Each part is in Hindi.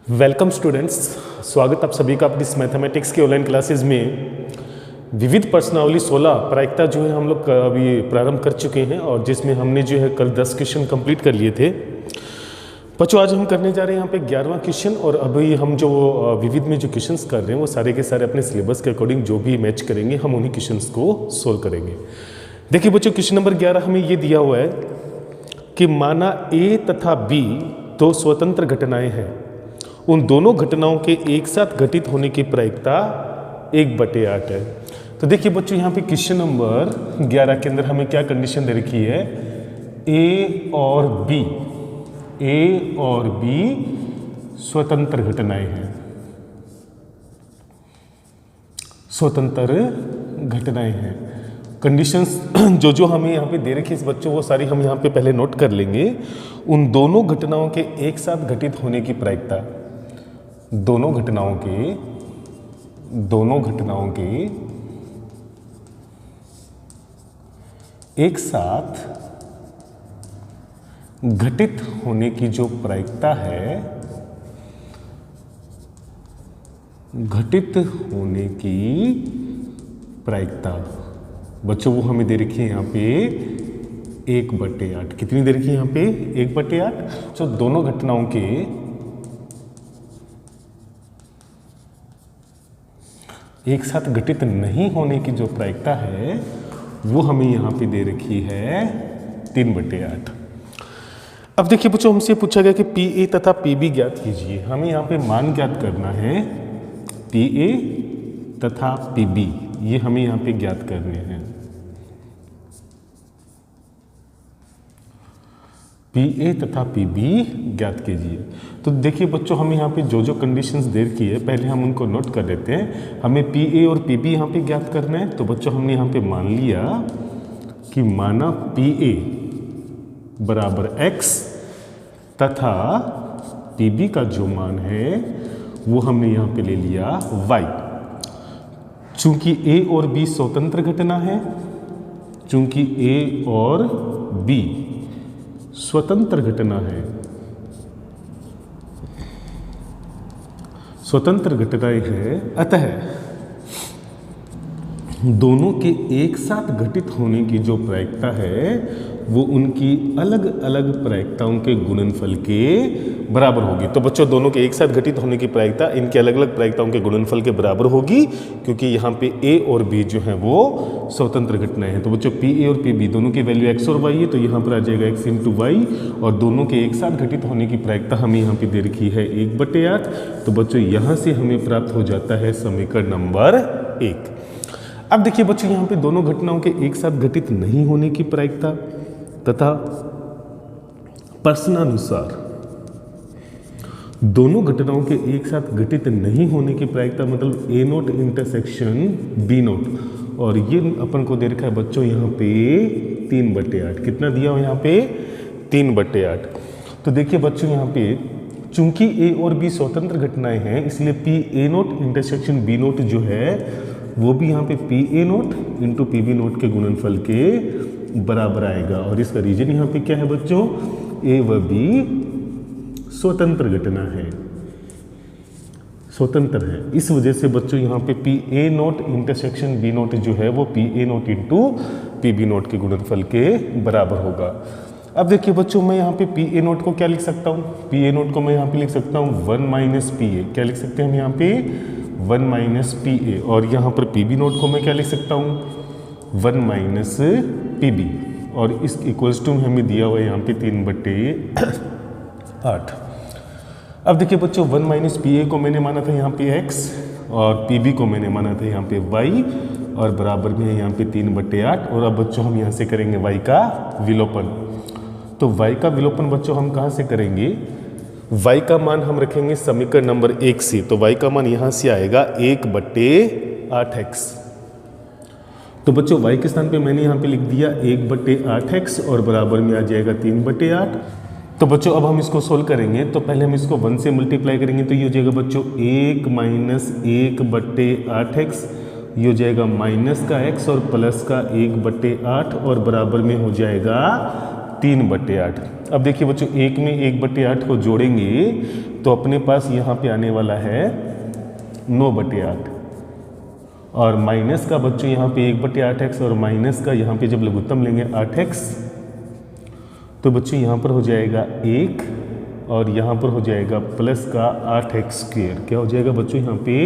वेलकम स्टूडेंट्स, स्वागत आप सभी का अपनी इस मैथमेटिक्स के ऑनलाइन क्लासेस में। विविध प्रश्नावली 16 प्रायिकता जो है हम लोग अभी प्रारंभ कर चुके हैं और जिसमें हमने जो है कल 10 क्वेश्चन कंप्लीट कर लिए थे। बच्चों आज हम करने जा रहे हैं यहाँ पे 11वां क्वेश्चन और अभी हम जो विविध में जो क्वेश्चंस कर रहे हैं वो सारे के सारे अपने सिलेबस के अकॉर्डिंग जो भी मैच करेंगे हम उन्हीं क्वेश्चंस को सोल्व करेंगे। देखिए बच्चों, क्वेश्चन नंबर 11 हमें ये दिया हुआ है कि माना ए तथा बी दो स्वतंत्र घटनाएं हैं, उन दोनों घटनाओं के एक साथ घटित होने की प्रायिकता 1/8 है। तो देखिए बच्चों, यहाँ पे क्वेश्चन नंबर 11 के अंदर हमें क्या कंडीशन दे रखी है, ए और बी स्वतंत्र घटनाएं हैं, स्वतंत्र घटनाएं हैं। कंडीशंस जो हमें यहाँ पे दे रखी है बच्चों वो सारी हम यहाँ पे पहले नोट कर लेंगे। उन दोनों घटनाओं के एक साथ घटित होने की प्रायिकता, दोनों घटनाओं के एक साथ घटित होने की जो प्रायिकता है, घटित होने की प्रायिकता बच्चों वो हमें दे रखी है यहाँ पे 1/8। कितनी दे रखी है यहाँ पे 1/8। जो दोनों घटनाओं के एक साथ घटित नहीं होने की जो प्रायिकता है वो हमें यहाँ पे दे रखी है 3/8। अब देखिए बच्चों, हमसे पूछा गया कि पी ए तथा पी बी ज्ञात कीजिए। हमें यहाँ पे मान ज्ञात करना है, पी ए तथा पी बी ये हमें यहाँ पे ज्ञात करने हैं। पी ए तथा पी बी ज्ञात कीजिए। तो देखिए बच्चों, हमें यहाँ पे जो कंडीशंस दे रखी है पहले हम उनको नोट कर लेते हैं। हमें पी ए और पी बी यहाँ पे ज्ञात करना है। तो बच्चों हमने यहाँ पे मान लिया कि माना पी ए बराबर x तथा पी बी का जो मान है वो हमने यहाँ पे ले लिया y। चूंकि a और b स्वतंत्र घटना है, चूंकि a और b स्वतंत्र घटना है, स्वतंत्र घटनाएं हैं, अतः दोनों के एक साथ घटित होने की जो प्रायिकता है वो उनकी अलग अलग प्रायिकताओं के गुणनफल के बराबर होगी। तो बच्चों दोनों के एक साथ घटित होने की प्रायिकता इनके अलग अलग प्रायिकताओं के गुणनफल के बराबर होगी, क्योंकि यहाँ पे ए और बी जो है वो स्वतंत्र घटनाएं हैं। तो बच्चों पी ए और पी बी दोनों की वैल्यू x और y है, तो यहाँ पर आ जाएगा x × y और दोनों के एक साथ घटित होने की प्रायिकता हमें यहाँ पे दे रखी है 1/8। तो बच्चों यहाँ से हमें प्राप्त हो जाता है समीकरण नंबर 1। अब देखिए बच्चों, यहाँ पे दोनों घटनाओं के एक साथ घटित नहीं होने की प्रायिकता तथा प्रश्नानुसार दोनों घटनाओं के एक साथ घटित नहीं होने की प्रायिकता मतलब A0 इंटरसेक्शन B0, और ये अपन को दे रखा है बच्चों यहाँ पे 3/8। कितना दिया हो यहाँ पे 3/8। तो देखिए बच्चों यहाँ पे चूंकि A और B स्वतंत्र घटनाएं हैं इसलिए PA0 इंटरसेक्शन B0 जो है वो भी यहाँ पे PA0 × PB0 के गुणनफल के बराबर आएगा। और इसका रीजन यहाँ पे क्या है बच्चों, A व B स्वतंत्र घटना है, स्वतंत्र है। इस वजह से बच्चों यहाँ पे PA0 इंटरसेक्शन B0 जो है वो PA0 × PB0 के गुणनफल के बराबर होगा। अब देखिए बच्चों, मैं यहाँ पे PA0 को क्या लिख सकता हूँ, PA0 को मैं यहाँ पे लिख सकता हूँ 1 - PA। क्या लिख सकते हैं हम यहाँ पे 1 - PA, और यहाँ पर PB0 को मैं क्या लिख सकता हूँ 1 - PB, और इस इक्वल्स टू हमें दिया हुआ है यहाँ पे 3/8। अब देखिए बच्चों, 1 - PA को मैंने माना था यहाँ पे x और PB को मैंने माना था यहाँ पे y, और बराबर में है यहाँ पे 3/8। और अब बच्चों हम यहाँ से करेंगे y का विलोपन। तो y का विलोपन बच्चों हम कहाँ से करेंगे, y का मान हम रखेंगे समीकरण नंबर 1 से। तो y का मान यहाँ से आएगा 1/8x। तो बच्चों y के स्थान पे मैंने यहाँ पे लिख दिया 1/8x और बराबर में आ जाएगा 3/8। तो बच्चों अब हम इसको सोल्व करेंगे। तो पहले हम इसको 1 से मल्टीप्लाई करेंगे तो ये हो जाएगा बच्चों 1 - 1/8x, ये हो जाएगा माइनस का x और प्लस का 1/8 और बराबर में हो जाएगा 3/8। अब देखिए बच्चों, 1 में 1/8 को जोड़ेंगे तो अपने पास यहाँ पे आने वाला है 9/8 और माइनस का बच्चों यहाँ पे 1/8x और माइनस का यहाँ पे जब लघुत्तम लेंगे 8x तो बच्चों यहाँ पर हो जाएगा 1 और यहाँ पर हो जाएगा प्लस का 8x²। क्या हो जाएगा बच्चों यहाँ पे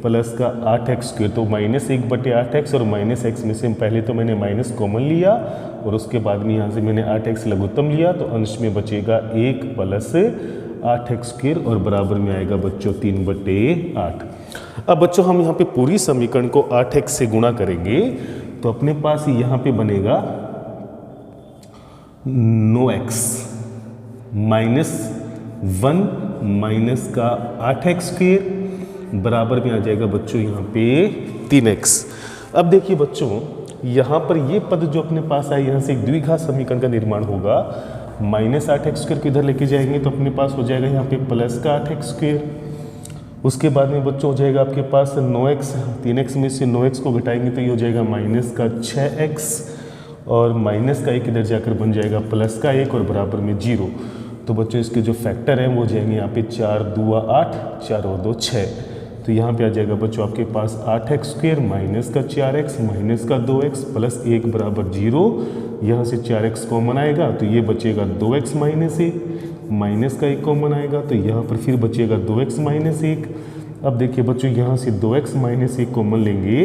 प्लस का 8x²। तो -1/8x और -x में से पहले तो मैंने माइनस कॉमन लिया और उसके बाद में यहाँ से मैंने 8x लघुत्तम लिया, तो अंश में बचेगा 1 प्लस 8x² और बराबर में आएगा बच्चों 3/8। अब बच्चों हम यहाँ पे पूरी समीकरण को 8x से गुणा करेंगे तो अपने पास यहाँ पे बनेगा 9x -1 माइनस का 8x² बराबर में आ जाएगा बच्चों यहाँ पे 3x। अब देखिए बच्चों यहाँ पर ये पद जो अपने पास आए, यहाँ से एक द्विघात समीकरण का निर्माण होगा। -8x² को इधर लेके जाएंगे तो अपने पास हो जाएगा यहाँ पे प्लस का 8x²। उसके बाद में बच्चों हो जाएगा आपके पास 9x, 3x में से 9x को घटाएंगे तो ये हो जाएगा माइनस का 6x और माइनस का 1 इधर जाकर बन जाएगा प्लस का 1 और बराबर में 0। तो बच्चों इसके जो फैक्टर हैं वो हो जाएंगे यहाँ पे 4 2 8, 4 और 2 6। तो यहाँ पे आ जाएगा बच्चों आपके पास 8x² माइनस का 4x माइनस का 2x प्लस 1 बराबर 0। यहाँ से 4x कॉमन आएगा तो ये बचेगा 2x माइनस 1, माइनस का 1 कॉमन आएगा तो यहाँ पर फिर बचेगा 2x माइनस 1। अब देखिए बच्चों यहाँ से 2x माइनस 1 कॉमन लेंगे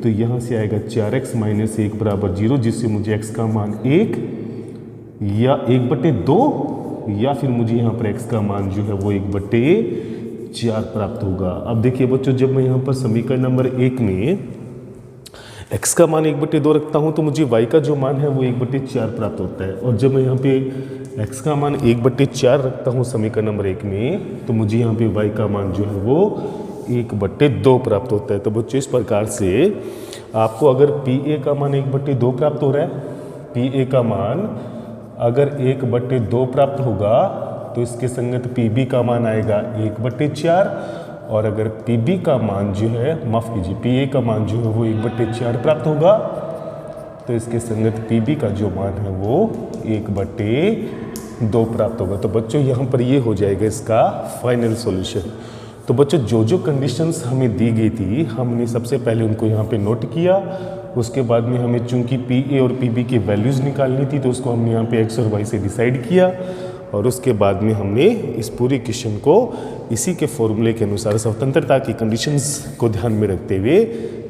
तो यहाँ से आएगा 4x माइनस 1 बराबर 0, जिससे मुझे x का मान 1 या 1/2 या फिर मुझे यहाँ पर x का मान जो है वो 1/4 प्राप्त होगा। अब देखिए बच्चों जब मैं यहाँ पर समीकरण नंबर 1 में x का मान 1/2 रखता हूँ तो मुझे y का जो मान है वो 1/4 प्राप्त होता है, और जब मैं यहाँ पे x का मान 1/4 रखता हूँ समीकरण नंबर 1 में तो मुझे यहाँ पे y का मान जो है वो 1/2 प्राप्त होता है। तो बच्चों इस प्रकार से आपको अगर PA का मान 1/2 प्राप्त हो रहा है, PA का मान अगर 1/2 प्राप्त होगा तो इसके संगत PB का मान आएगा 1/4 और अगर PB का मान जो है माफ़ कीजिए PA का मान जो है वो 1/4 प्राप्त होगा तो इसके संगत PB का जो मान है वो 1/2 प्राप्त होगा। तो बच्चों यहाँ पर ये हो जाएगा इसका फाइनल सॉल्यूशन। तो बच्चों जो जो कंडीशंस हमें दी गई थी हमने सबसे पहले उनको यहाँ पे नोट किया। उसके बाद में हमें चूंकि PA और PB की वैल्यूज़ निकालनी थी तो उसको हमने यहाँ पे x और y से डिसाइड किया और उसके बाद में हमने इस पूरी क्वेश्चन को इसी के फॉर्मूले के अनुसार स्वतंत्रता की कंडीशंस को ध्यान में रखते हुए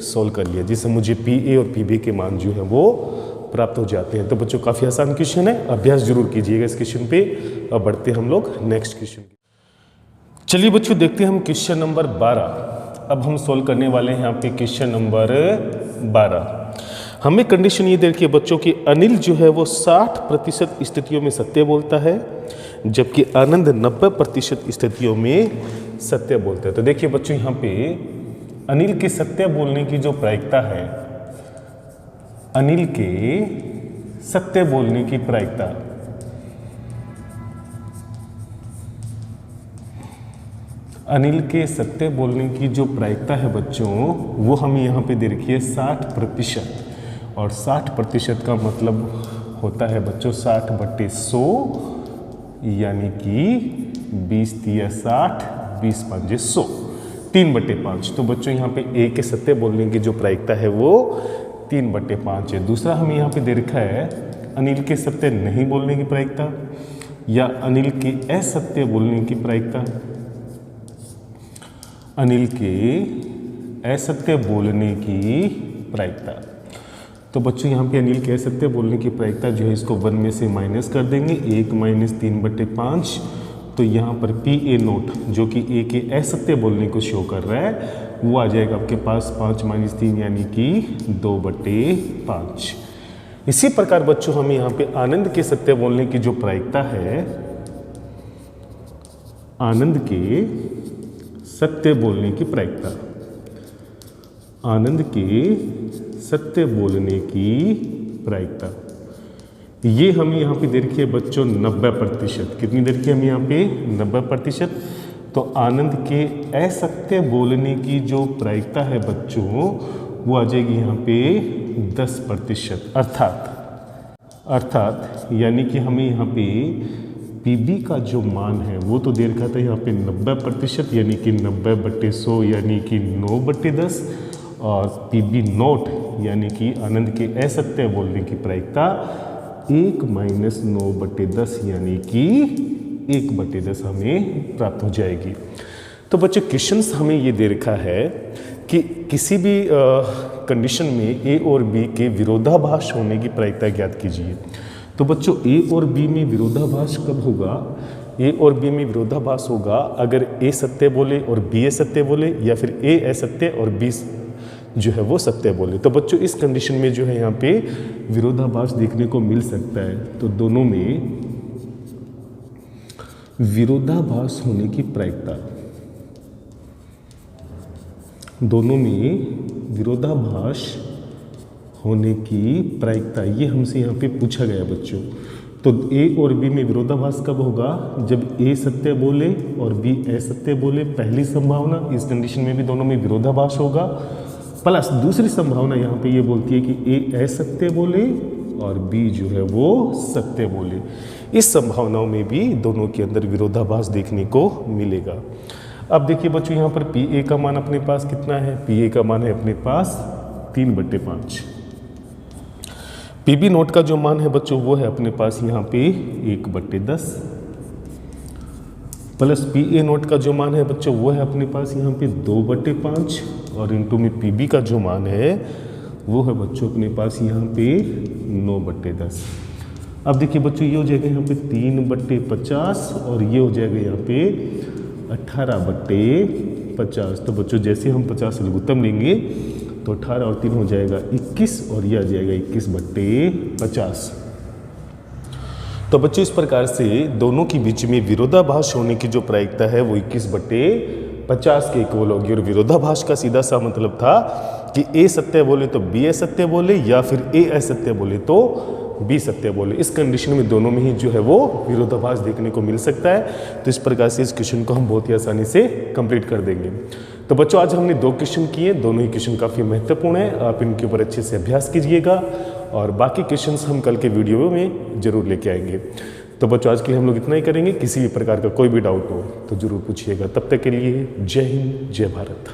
सॉल्व कर लिया, जिससे मुझे PA और PB के मान जो है वो प्राप्त हो जाते हैं। तो बच्चों काफ़ी आसान क्वेश्चन है, अभ्यास जरूर कीजिएगा इस क्वेश्चन पे। अब बढ़ते हम लोग नेक्स्ट क्वेश्चन। चलिए बच्चों देखते हैं हम क्वेश्चन नंबर 12। अब हम सॉल्व करने वाले हैं यहाँ पे क्वेश्चन नंबर 12। हमें कंडीशन ये देखिए बच्चों कि अनिल जो है वो 60% स्थितियों में सत्य बोलता है जबकि आनंद 90% स्थितियों में सत्य बोलता है। तो देखिए बच्चों यहाँ पे अनिल के सत्य बोलने की जो प्रायिकता है, अनिल के सत्य बोलने की प्रायिकता, अनिल के सत्य बोलने की जो प्रायिकता है बच्चों वो हमें यहाँ पे दे रखी है 60%। और 60% का मतलब होता है बच्चों 60/100 यानी कि 20 × 60 20 × 5 100 3/5। तो बच्चों यहाँ पे ए के सत्य बोलने की जो प्रायिकता है वो 3/5 है। दूसरा हमें यहाँ पे दे रखा है अनिल के सत्य नहीं बोलने की प्रायिकता या अनिल के असत्य बोलने की प्रायिकता। अनिल के असत्य बोलने की प्रायिकता। तो बच्चों यहाँ पे अनिल के असत्य बोलने की प्रायिकता जो है इसको 1 में से माइनस कर देंगे, 1 - 3/5। तो यहाँ पर PA नोट जो कि A के असत्य बोलने को शो कर रहा है वो आ जाएगा आपके पास 5 - 3 यानी कि 2/5। इसी प्रकार बच्चों हमें यहाँ पे आनंद के सत्य बोलने की जो प्रायिकता है, आनंद के सत्य बोलने की प्रायिकता, आनंद के सत्य बोलने की प्रायिकता, ये हमें यहाँ पे दे रखी है बच्चों 90%। कितनी दे रखी है हमें यहाँ पे 90%। तो आनंद के असत्य बोलने की जो प्रायिकता है बच्चों वो आ जाएगी यहाँ पे 10%। अर्थात यानी कि हमें यहाँ पे PB का जो मान है वो तो दे रखा था यहाँ पे 90% यानी कि 90/100 यानी कि 9/10 और PB नोट यानी कि आनंद के असत्य बोलने की प्रायिकता 1 - 9/10 यानी कि 1/10 हमें प्राप्त हो जाएगी। तो बच्चों क्वेश्चंस हमें ये दे रखा है कि किसी भी कंडीशन में A और B के विरोधाभास होने की प्रायिकता ज्ञात कीजिए। तो बच्चों A और B में विरोधाभास कब होगा? A और B में विरोधाभास होगा अगर A सत्य बोले और B असत्य बोले, या फिर A असत्य और B जो है वो सत्य बोले। तो बच्चों इस कंडीशन में जो है यहाँ पे विरोधाभास देखने को मिल सकता है। तो दोनों में विरोधाभास होने की प्रायिकता, दोनों में विरोधाभास होने की प्रायिकता, ये हमसे यहाँ पे पूछा गया बच्चों। तो A और B में विरोधाभास कब होगा? जब A सत्य बोले और B असत्य बोले, पहली संभावना। इस कंडीशन में भी दोनों में विरोधाभास होगा। प्लस दूसरी संभावना यहाँ पे ये बोलती है कि A असत्य बोले और B जो है वो सत्य बोले। इस संभावनाओं में भी दोनों के अंदर विरोधाभास देखने को मिलेगा। अब देखिए बच्चों यहाँ पर PA का मान अपने पास कितना है? PA का मान है अपने पास 3/5। PB नोट का जो मान है बच्चों वो है अपने पास यहाँ पे 1/10, प्लस PA नोट का जो मान है बच्चों वो है अपने पास यहाँ पे 2/5, और इंटू में PB का जो मान है वो है बच्चों अपने पास यहाँ पे 9/10। अब देखिए बच्चों ये हो जाएगा यहाँ पे 3/50 और ये हो जाएगा यहाँ पे 18/50। तो बच्चों जैसे हम 50 लघुत्तम लेंगे तो 18 और 3 हो जाएगा 21 और यह आ जाएगा 21/50। तो बच्चों इस प्रकार से दोनों के बीच में विरोधाभास होने की जो प्रायिकता है वो 21/50 के इक्वल होगी। और विरोधाभास का सीधा सा मतलब था कि A सत्य बोले तो B असत्य बोले, या फिर A असत्य बोले तो B सत्य बोले। इस कंडीशन में दोनों में ही जो है वो विरोधाभास देखने को मिल सकता है। तो इस प्रकार से इस क्वेश्चन को हम बहुत ही आसानी से कंप्लीट कर देंगे। तो बच्चों आज हमने 2 क्वेश्चन किए, दोनों ही क्वेश्चन काफ़ी महत्वपूर्ण है। आप इनके ऊपर अच्छे से अभ्यास कीजिएगा और बाकी क्वेश्चंस हम कल के वीडियो में जरूर लेके आएंगे। तो बच्चों आज के लिए हम लोग इतना ही करेंगे। किसी भी प्रकार का कोई भी डाउट हो तो जरूर पूछिएगा। तब तक के लिए जय हिंद, जय भारत।